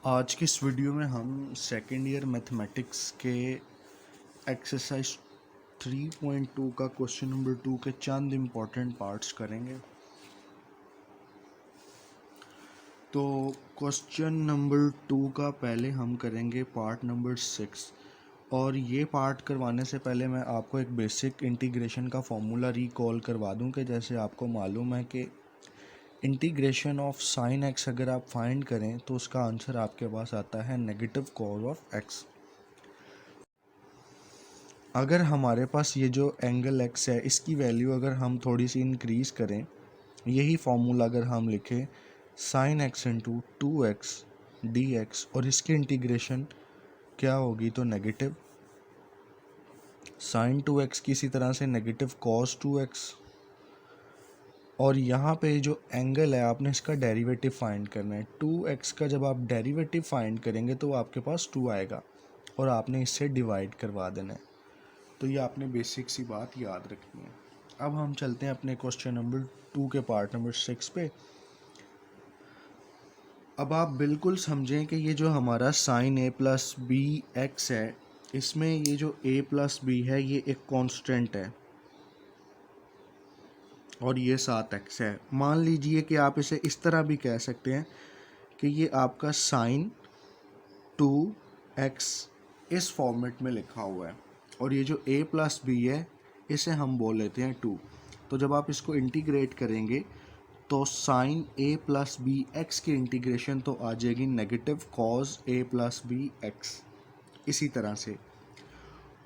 आज की इस वीडियो में हम सेकेंड ईयर मैथमेटिक्स के एक्सरसाइज 3.2 का क्वेश्चन नंबर 2 के चंद इम्पॉर्टेंट पार्ट्स करेंगे। तो क्वेश्चन नंबर 2 का पहले हम करेंगे पार्ट नंबर 6, और ये पार्ट करवाने से पहले मैं आपको एक बेसिक इंटीग्रेशन का फॉर्मूला रिकॉल करवा दूं कि जैसे आपको मालूम है कि इंटीग्रेशन ऑफ साइन एक्स अगर आप फाइंड करें तो उसका आंसर आपके पास आता है नेगेटिव कॉस ऑफ एक्स। अगर हमारे पास ये जो एंगल एक्स है इसकी वैल्यू अगर हम थोड़ी सी इंक्रीज़ करें, यही फॉर्मूला अगर हम लिखें sine x into 2x dx और इसकी इंटीग्रेशन क्या होगी तो नेगेटिव साइन 2x की इसी तरह से नेगेटिव कॉस 2x। और यहाँ पे जो एंगल है आपने इसका डेरिवेटिव फाइंड करना है। 2x का जब आप डेरिवेटिव फाइंड करेंगे तो आपके पास 2 आएगा और आपने इससे डिवाइड करवा देना है। तो ये आपने बेसिक सी बात याद रखनी है। अब हम चलते हैं अपने क्वेश्चन नंबर 2 के पार्ट नंबर 6 पे। अब आप बिल्कुल समझें कि ये जो हमारा sine a plus b x है, इसमें ये जो a प्लस बी है ये एक कांस्टेंट है और ये 7x है। मान लीजिए कि आप इसे इस तरह भी कह सकते हैं कि ये आपका साइन 2x इस फॉर्मेट में लिखा हुआ है और ये जो a प्लस बी है इसे हम बोल लेते हैं 2। तो जब आप इसको इंटीग्रेट करेंगे तो sine a plus b x की इंटीग्रेशन तो आ जाएगी negative cos a plus b x, इसी तरह से।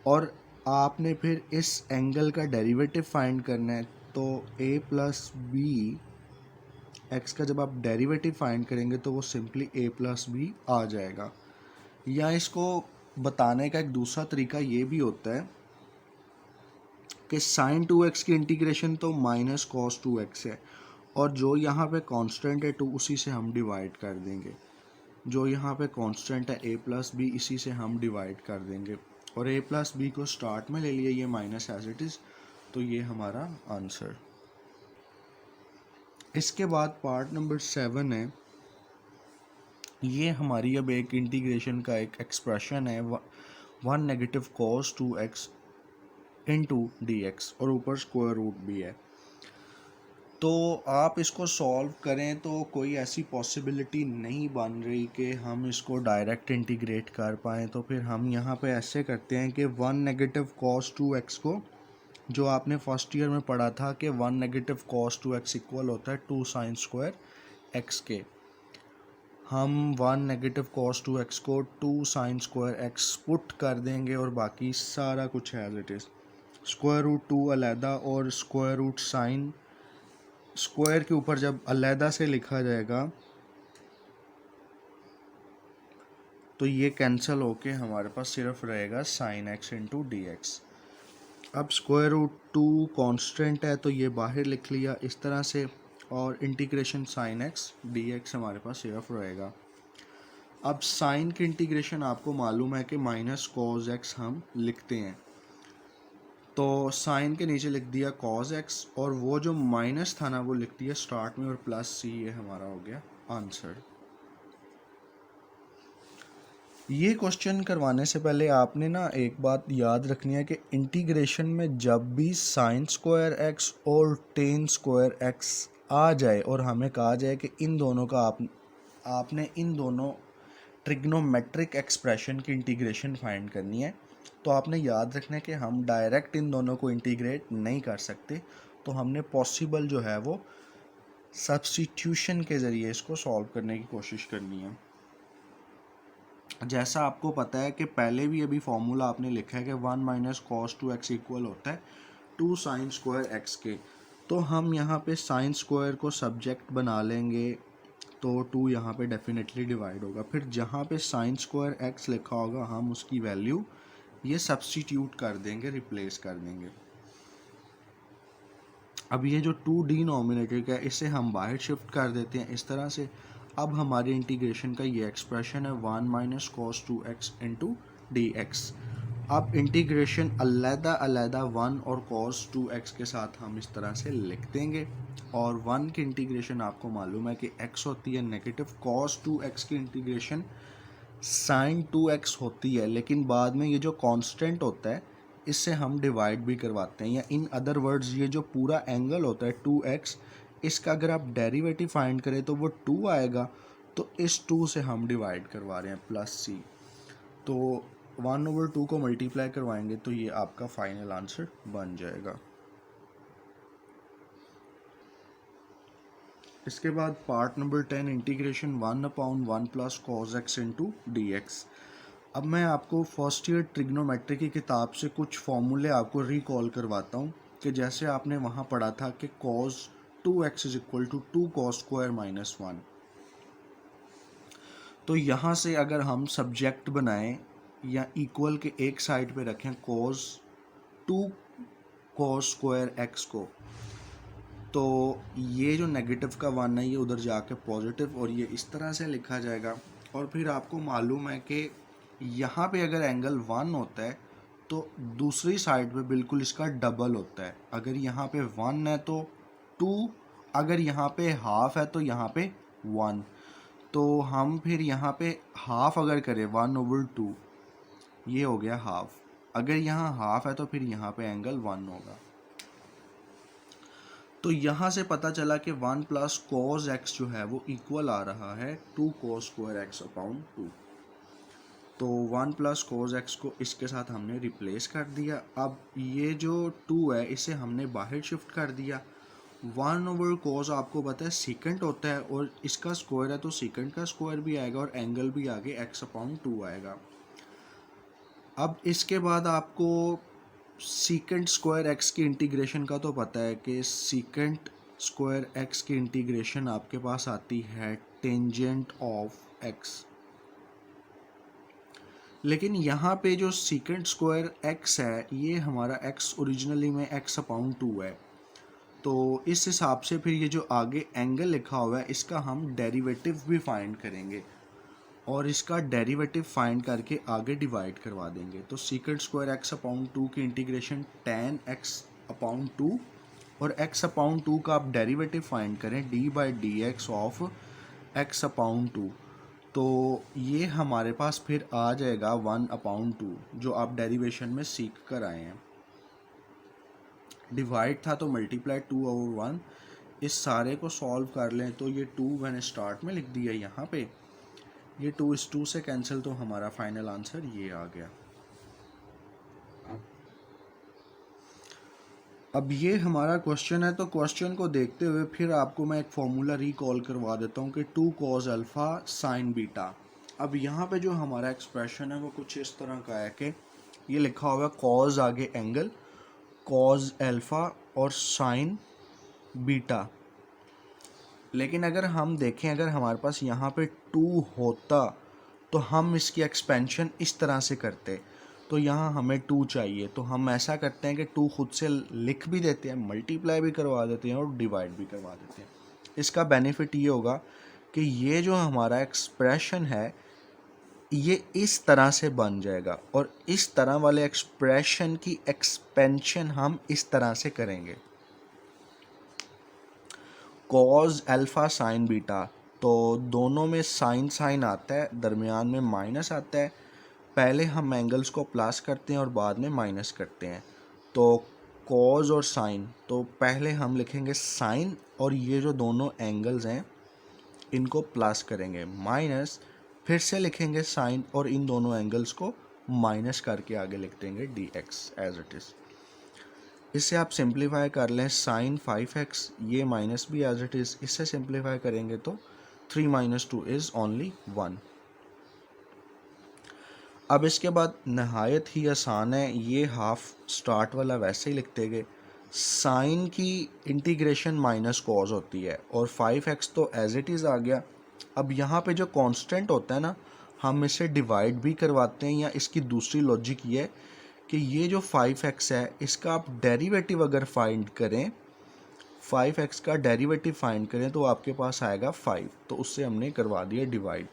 और आपने फिर इस एंगल का डेरिवेटिव फाइंड करना है, तो a प्लस बी एक्स का जब आप डेरिवेटिव फाइंड करेंगे तो वो सिंपली a प्लस बी आ जाएगा। या इसको बताने का एक दूसरा तरीका ये भी होता है कि साइन 2x की इंटीग्रेशन तो माइनस कॉस 2x है और जो यहाँ पे कांस्टेंट है 2 उसी से हम डिवाइड कर देंगे। जो यहाँ पे कांस्टेंट है a प्लस बी इसी से हम डिवाइड कर देंगे और a प्लस बी को स्टार्ट में ले लिया, ये माइनस एज इट इज़, तो ये हमारा आंसर। इसके बाद पार्ट नंबर 7 है। ये हमारी अब एक इंटीग्रेशन का एक एक्सप्रेशन है 1 negative cos 2x into D x और ऊपर स्क्वायर रूट भी है। तो आप इसको सॉल्व करें तो कोई ऐसी पॉसिबिलिटी नहीं बन रही कि हम इसको डायरेक्ट इंटीग्रेट कर पाएँ। तो फिर हम यहाँ पे ऐसे करते हैं कि 1 नेगेटिव कॉस 2x को, जो आपने फर्स्ट ईयर में पढ़ा था कि 1 नेगेटिव कॉस 2x इक्वल होता है 2 साइन स्क्वायर x के, हम 1 नेगेटिव कॉस 2x को 2 साइन स्क्वायर x पुट कर देंगे और बाकी सारा कुछ as it is. Square root 2 अलहदा और स्क्वायर रूट साइन स्क्वायर के ऊपर जब अलहदा से लिखा जाएगा तो ये कैंसिल होके हमारे पास सिर्फ रहेगा sine x into D x. अब स्क्वायर रूट 2 कॉन्स्टेंट है तो ये बाहर लिख लिया इस तरह से और integration sine x D x हमारे पास सिर्फ रहेगा। अब साइन की इंटीग्रेशन आपको मालूम है कि माइनस कॉज एक्स हम लिखते हैं, तो साइन के नीचे लिख दिया कॉज एक्स और वो जो माइनस था ना वो लिख दिया स्टार्ट में और प्लस सी, ये हमारा हो गया आंसर। ये क्वेश्चन करवाने से पहले आपने ना एक बात याद रखनी है कि इंटीग्रेशन में जब भी साइन स्क्वायर एक्स और टेन स्क्वायर एक्स आ जाए और हमें कहा जाए कि इन दोनों का आपने इन दोनों ट्रिग्नोमेट्रिक एक्सप्रेशन की इंटीग्रेशन फाइंड करनी है, तो आपने याद रखना है कि हम डायरेक्ट इन दोनों को इंटीग्रेट नहीं कर सकते। तो हमने पॉसिबल जो है वो सब्स्टिट्यूशन के ज़रिए इसको सॉल्व करने की कोशिश करनी है। जैसा आपको पता है कि पहले भी अभी फॉर्मूला आपने लिखा है कि 1 माइनस कॉस 2x इक्वल होता है 2 साइन स्क्वायर एक्स के, तो हम यहाँ पे साइन स्क्वायर को सब्जेक्ट बना लेंगे तो 2 यहाँ पे डेफिनेटली डिवाइड होगा। फिर जहाँ पे साइन स्क्वायर एक्स लिखा होगा हम उसकी वैल्यू ये सब्स्टिट्यूट कर देंगे, रिप्लेस कर देंगे। अब ये जो 2 डिनोमिनेटर का है इसे हम बाहर शिफ्ट कर देते हैं इस तरह से। अब हमारे इंटीग्रेशन का ये एक्सप्रेशन है 1 minus cos 2x into D x. अब इंटीग्रेशन अलहदा अलहदा 1 और cos 2x के साथ हम इस तरह से लिख देंगे, और 1 की इंटीग्रेशन आपको मालूम है कि x होती है नेगेटिव, cos 2x की इंटीग्रेशन sin 2x होती है, लेकिन बाद में ये जो कांस्टेंट होता है इससे हम डिवाइड भी करवाते हैं, या इन अदर वर्ड्स ये जो पूरा एंगल होता है 2x, इसका अगर आप डेरिवेटिव फाइंड करें तो वो 2 आएगा, तो इस 2 से हम डिवाइड करवा रहे हैं प्लस c, तो 1/2 को मल्टीप्लाई करवाएंगे तो ये आपका फाइनल आंसर बन जाएगा। इसके बाद part number 10 integration 1/1 plus cos x into D x. अब मैं आपको फर्स्ट ईयर ट्रिग्नोमेट्री की किताब से कुछ फॉर्मूले आपको रिकॉल करवाता हूँ कि जैसे आपने वहाँ पढ़ा था कि cos 2x is equal to 2 cos square minus 1। तो यहाँ से अगर हम सब्जेक्ट बनाएं या इक्वल के एक साइड पे रखें cos 2 cos स्क्वायर x को, तो ये जो नेगेटिव का 1 है ये उधर जाके पॉजिटिव, और ये इस तरह से लिखा जाएगा। और फिर आपको मालूम है कि यहाँ पे अगर एंगल 1 होता है तो दूसरी साइड पे बिल्कुल इसका डबल होता है। अगर यहाँ पे 1 है तो 2, अगर यहाँ पे हाफ है तो यहाँ पे 1। तो हम फिर यहाँ पे हाफ अगर करें 1/2, ये हो गया हाफ। अगर यहाँ हाफ है तो फिर यहाँ पे एंगल 1 होगा। तो यहाँ से पता चला कि 1 प्लस cos x जो है वो इक्वल आ रहा है 2 cos स्क्वायर x अपॉन 2। तो 1 प्लस cos x को इसके साथ हमने रिप्लेस कर दिया। अब ये जो 2 है इसे हमने बाहर शिफ्ट कर दिया। 1/cos आपको पता है सीकेंट होता है, और इसका स्क्वायर है तो सीकेंट का स्क्वायर भी आएगा और एंगल भी आगे x अपॉन 2 आएगा। अब इसके बाद आपको सीकेंट स्क्वायर एक्स की इंटीग्रेशन का तो पता है कि सीकेंट स्क्वायर एक्स की इंटीग्रेशन आपके पास आती है टेंजेंट ऑफ एक्स, लेकिन यहाँ पे जो सीकेंट स्क्वायर एक्स है ये हमारा एक्स ओरिजिनली में एक्स अपॉन 2 है। तो इस हिसाब से फिर ये जो आगे एंगल लिखा हुआ है इसका हम डेरिवेटिव भी फाइंड करेंगे, और इसका डेरिवेटिव फाइंड करके आगे डिवाइड करवा देंगे। तो सीकेंट स्क्वायर एक्स अपॉन 2 की इंटीग्रेशन tan x अपॉन 2, और x अपॉन 2 का आप डेरिवेटिव फाइंड करें d/dx ऑफ x अपॉन 2, तो ये हमारे पास फिर आ जाएगा 1/2 जो आप डेरिवेशन में सीख कर आए हैं। डिवाइड था तो मल्टीप्लाई 2/1। इस सारे को सॉल्व कर लें तो ये 2 मैंने स्टार्ट में लिख दिया यहाँ पे, ये 2 इस 2 से कैंसिल, तो हमारा फाइनल आंसर ये आ गया। अब ये हमारा क्वेश्चन है, तो क्वेश्चन को देखते हुए फिर आपको मैं एक फॉर्मूला रिकॉल करवा देता हूँ कि 2 cos अल्फ़ा साइन बीटा। अब यहाँ पे जो हमारा एक्सप्रेशन है वो कुछ इस तरह का है कि ये लिखा हुआ है cos आगे एंगल, cos अल्फ़ा और साइन बीटा। लेकिन अगर हम देखें, अगर हमारे पास यहाँ पे 2 होता तो हम इसकी एक्सपेंशन इस तरह से करते, तो यहाँ हमें 2 चाहिए, तो हम ऐसा करते हैं कि 2 खुद से लिख भी देते हैं, मल्टीप्लाई भी करवा देते हैं और डिवाइड भी करवा देते हैं। इसका बेनिफिट ये होगा कि ये जो हमारा एक्सप्रेशन है ये इस तरह से बन जाएगा, और इस तरह वाले एक्सप्रेशन की एक्सपेंशन हम इस तरह से करेंगे। cos अल्फ़ा साइन बीटा, तो दोनों में साइन साइन आता है, दरमियान में माइनस आता है। पहले हम एंगल्स को प्लस करते हैं और बाद में माइनस करते हैं। तो cos और साइन, तो पहले हम लिखेंगे साइन, और ये जो दोनों एंगल्स हैं इनको प्लस करेंगे, माइनस, फिर से लिखेंगे साइन और इन दोनों एंगल्स को माइनस करके आगे लिख देंगे dx एज इट इज़। इससे आप सिंप्लीफाई कर लें, साइन 5x, ये माइनस भी एज इट इज़, इससे सिंप्लीफाई करेंगे तो 3 - 2 इज़ ओनली 1। अब इसके बाद नहायत ही आसान है, ये हाफ स्टार्ट वाला वैसे ही लिखते गए। साइन की इंटीग्रेशन माइनस कॉज होती है, और 5x तो एज इट इज़ आ गया। अब यहाँ पे जो कांस्टेंट होता है ना, हम इसे डिवाइड भी करवाते हैं, या इसकी दूसरी लॉजिक ये है कि ये जो 5x है इसका आप डेरिवेटिव अगर फाइंड करें, 5x का डेरिवेटिव फाइंड करें तो आपके पास आएगा 5, तो उससे हमने करवा दिया डिवाइड।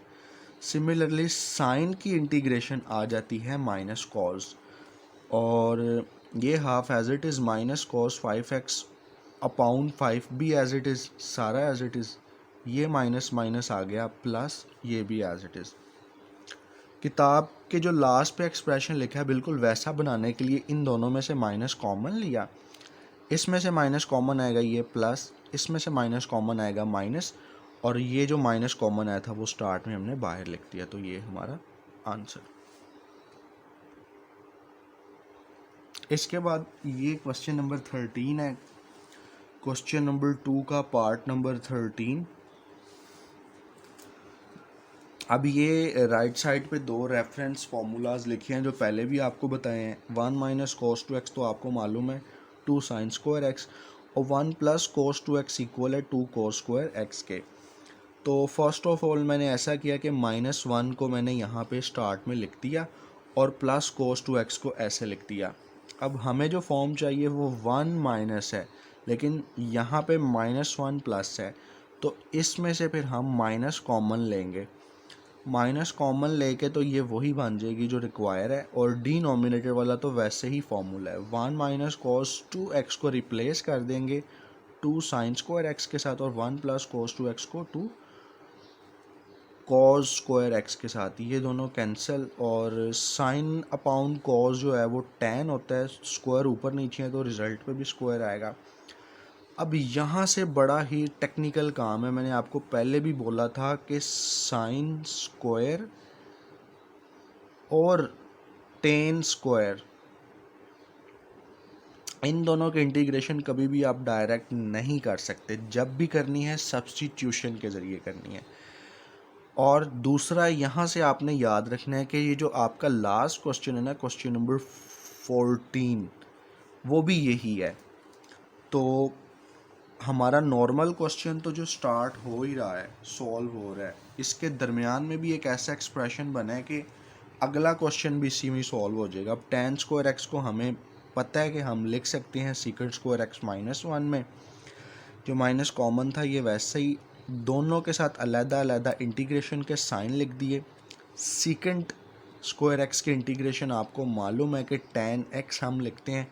सिमिलरली साइन की इंटीग्रेशन आ जाती है माइनस कॉज, और ये half as it is minus cos 5x upon 5 भी एज इट इज़, सारा एज इट इज़, ये माइनस माइनस आ गया प्लस, ये भी एज इट इज़। किताब के जो लास्ट पे एक्सप्रेशन लिखा है बिल्कुल वैसा बनाने के लिए इन दोनों में से माइनस कॉमन लिया, इसमें से माइनस कॉमन आएगा ये प्लस, इसमें से माइनस कॉमन आएगा माइनस, और ये जो माइनस कॉमन आया था वो स्टार्ट में हमने बाहर लिख दिया, तो ये हमारा आंसर। इसके बाद ये क्वेश्चन नंबर 13 है, क्वेश्चन नंबर 2 का पार्ट नंबर 13। अब ये राइट साइड पे दो रेफरेंस फार्मूलाज लिखे हैं जो पहले भी आपको बताए हैं। 1 माइनस कोस 2x तो आपको मालूम है 2 साइन स्क्वायर एक्स, और 1 प्लस कोस 2x इक्वल है 2 कोस स्क्वायर एक्स के। तो फर्स्ट ऑफ ऑल मैंने ऐसा किया कि -1 को मैंने यहाँ पे स्टार्ट में लिख दिया और प्लस कोस 2x को ऐसे लिख दिया। अब हमें जो फॉर्म चाहिए वो 1 माइनस है, लेकिन यहाँ पे -1 प्लस है, तो इसमें से फिर हम माइनस कॉमन लेंगे। माइनस कॉमन लेके तो ये वही बन जाएगी जो रिक्वायर है, और डिनोमिनेटर वाला तो वैसे ही फॉर्मूला है। 1 माइनस कॉस 2x को रिप्लेस कर देंगे 2 साइन स्क्वायर एक्स के साथ, और 1 प्लस कॉस 2x को 2 कॉस स्क्वायर एक्स के साथ, ये दोनों कैंसिल, और साइन अपॉन कॉस जो है वो टैन होता है, स्क्वायर ऊपर नीचे है तो रिजल्ट पे भी स्क्वायर आएगा। अब यहाँ से बड़ा ही टेक्निकल काम है, मैंने आपको पहले भी बोला था कि साइन स्क्वायर और टेन स्क्वायर, इन दोनों के इंटीग्रेशन कभी भी आप डायरेक्ट नहीं कर सकते, जब भी करनी है सब्स्टिट्यूशन के ज़रिए करनी है। और दूसरा यहाँ से आपने याद रखना है कि ये जो आपका लास्ट क्वेश्चन है ना, क्वेश्चन नंबर 14, वो भी यही है। तो हमारा नॉर्मल क्वेश्चन तो जो स्टार्ट हो ही रहा है, सॉल्व हो रहा है, इसके दरमियान में भी एक ऐसा एक्सप्रेशन बना है कि अगला क्वेश्चन भी इसी में सॉल्व हो जाएगा। अब टेन स्क्वायर एक्स को हमें पता है कि हम लिख सकते हैं सीकेंट स्क्वायर एक्स -1 में, जो माइनस कॉमन था ये वैसे ही दोनों के साथ अलग अलग इंटीग्रेशन के साइन लिख दिए। सीकेंट स्क्वायर एक्स के इंटीग्रेशन आपको मालूम है कि tan x हम लिखते हैं,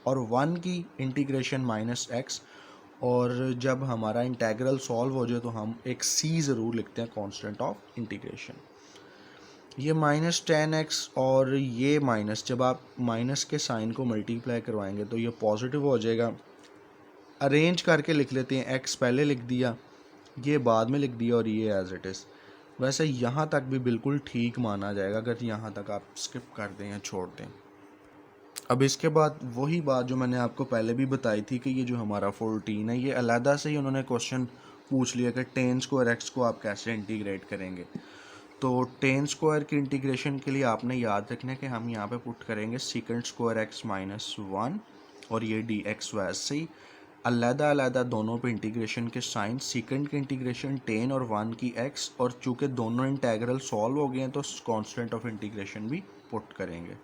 और 1 की इंटीग्रेशन -x, और जब हमारा इंटेग्रल सॉल्व हो जाए तो हम एक c ज़रूर लिखते हैं, कांस्टेंट ऑफ इंटीग्रेशन। ये -10x और ये माइनस, जब आप माइनस के साइन को मल्टीप्लाई करवाएंगे तो ये पॉजिटिव हो जाएगा। अरेंज करके लिख लेते हैं, x पहले लिख दिया, ये बाद में लिख दिया, और ये एज इट इज़। वैसे यहाँ तक भी बिल्कुल ठीक माना जाएगा अगर यहाँ तक आप स्किप कर दें या छोड़ दें। अब इसके बाद वही बात जो मैंने आपको पहले भी बताई थी कि ये जो हमारा 14 है, ये अलहदा से ही उन्होंने क्वेश्चन पूछ लिया कि टेन स्क्वायर एक्स को आप कैसे इंटीग्रेट करेंगे। तो टेन स्क्वायर की इंटीग्रेशन के लिए आपने याद रखना है कि हम यहाँ पे पुट करेंगे सीकेंट स्क्वायर एक्स -1, और ये डी एक्स वैसे ही अलहदा अलहदा दोनों पे इंटीग्रेशन के साइन, सीकेंट की इंटीग्रेशन टेन और 1 की एक्स, और चूँकि दोनों इंटेग्रल सॉल्व हो गए हैं तो कांस्टेंट ऑफ इंटीग्रेशन भी पुट करेंगे।